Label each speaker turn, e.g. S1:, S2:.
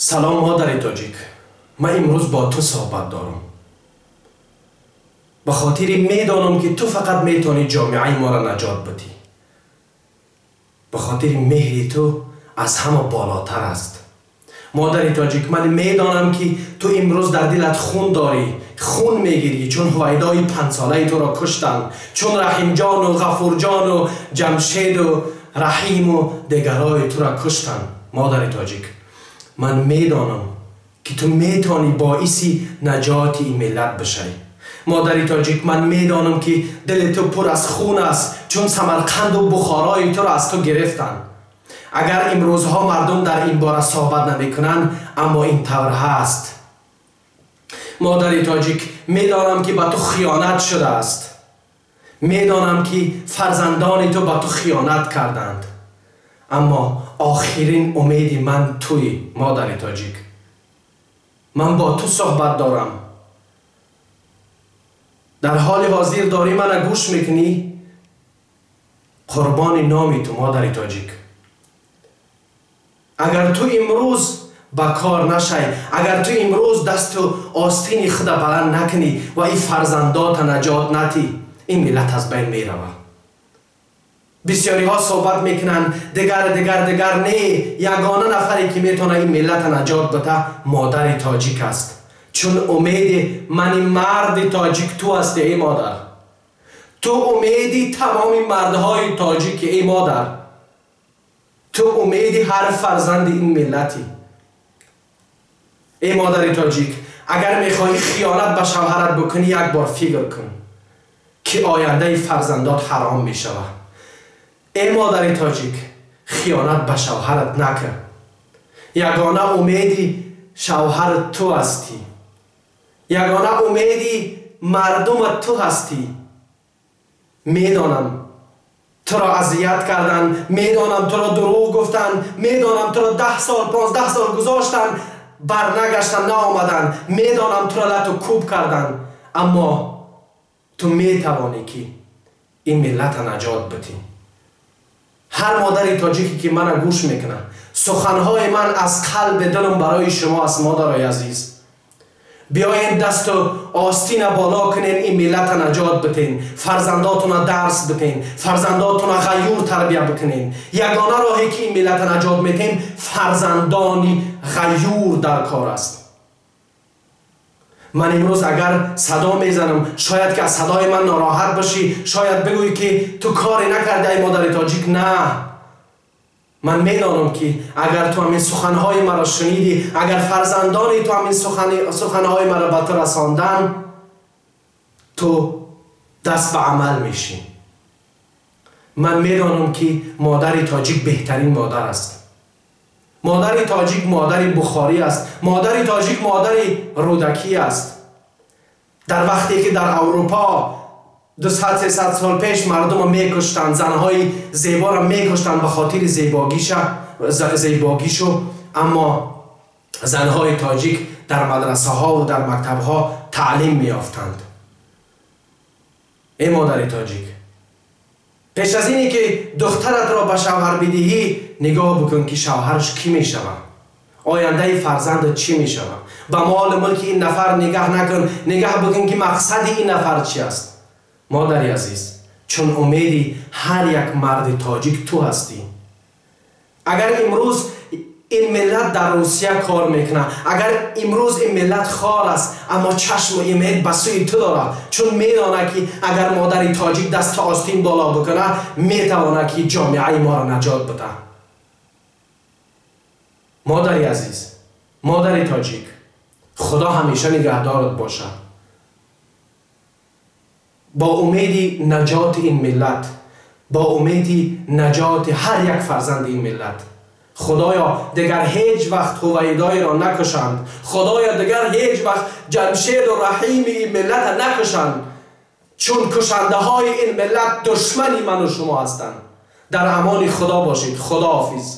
S1: سلام مادر تاجیک، من امروز با تو صحبت دارم. به خاطر میدانم که تو فقط میتونی جامعه ما را نجات بدی. به خاطر مهر تو از همه بالاتر است. مادر تاجیک، من میدانم که تو امروز در دلت خون داری، خون میگیری، چون هویدای 5 ساله تو را کشتن، چون رحیم جان و غفور جان و جمشید و رحیم و دیگرای تو را کشتن. مادر تاجیک، من میدانم که تو میتونی باعثی نجات این ملت بشی. مادر تاجیک، من میدانم که دل تو پر از خون است، چون سمرقند و بخارای تو را از تو گرفتن. اگر امروزها مردم در این باره صحبت نمیکنن، اما این طور هست. مادر تاجیک، میدانم که به تو خیانت شده است. میدانم که فرزندان تو به تو خیانت کردند، اما آخرین امید من توی. مادر تاجیک، من با تو صحبت دارم. در حال حاضر داری من گوش میکنی؟ قربان نامی تو مادر تاجیک. اگر تو امروز با کار نشی، اگر تو امروز دست و آستین خود بلند نکنی و این فرزندات نجات ندی، این ملت از بین می رود. بسیاری ها صحبت میکنن دیگر نه، یگانه نفری که میتونه این ملت نجات بده مادر تاجیک است. چون امید من مرد تاجیک تو هستی ای مادر. تو امیدی تمام مردهای تاجیک ای مادر. تو امیدی هر فرزند این ملتی. ای مادر تاجیک، اگر میخوای خیانت به شوهرت بکنی، یک بار فکر کن که آینده فرزندات حرام میشود. ای مادر تاجیک، خیانت به شوهرت نکن. یگانه امیدی شوهر تو هستی. یگانه امیدی مردم تو هستی. میدانم تو را اذیت کردن، میدانم تو را دروغ گفتن، میدانم تو را 10 سال 15 سال گذاشتن، برنگشتن نآمدن، میدانم تو را لط و کوب کردن، اما تو میتوانی که این ملت نجات بدی. هر مادر تاجیکی که من گوش میکنه، سخنهای من از قلب دلم برای شما است. مادرای عزیز، بیاین دست و آستین بالا کنین، این ملت نجات بتین، فرزنداتون درس بتین، فرزنداتون غیور تربیه بکنین. یگانه راهی که این ملت نجات میتین فرزندانی غیور در کار است. من امروز اگر صدا میزنم، شاید که از صدای من ناراحت باشی، شاید بگویی که تو کاری نکرده ای مادر تاجیک. نه، من میدانم که اگر تو همین سخنهای مرا شنیدی، اگر فرزندانی تو همین سخنهای مرا به تو رساندن، تو دست به عمل میشی. من میدانم که مادر تاجیک بهترین مادر است. مادر تاجیک مادر بخاری است. مادر تاجیک مادر رودکی است. در وقتی که در اروپا 200-300 سال پیش مردم را میکشتند، زنهای زیبا را میکشتند به خاطر زیباگیشو، اما زنهای تاجیک در مدرسه ها و در مکتب ها تعلیم میافتند. ای مادر تاجیک، پیش از اینی که دخترت را به شوهر بدهی، نگاه بکن که شوهرش کی می شود، آینده فرزند چی می شود. به مال ملک این نفر نگاه نکن، نگاه بکن که مقصد این نفر چی است. مادری عزیز، چون امیدی هر یک مرد تاجیک تو هستی. اگر امروز این ملت در روسیه کار میکنه، اگر امروز این ملت خار است، اما چشم و امید به سوی تو داره، چون میدانه که اگر مادر تاجیک دست آستین بالا بکنه، میتواند که جامعه ما را نجات بده. مادری عزیز، مادر تاجیک، خدا همیشه نگهدارت باشه. با امید نجات این ملت، با امید نجات هر یک فرزند این ملت. خدایا دیگر هیچ وقت هویدای را نکشند. خدایا دیگر هیچ وقت جمشید و رحیم این ملت نکشند، چون کشنده های این ملت دشمنی من و شما هستند. در امان خدا باشید. خدا حافظ.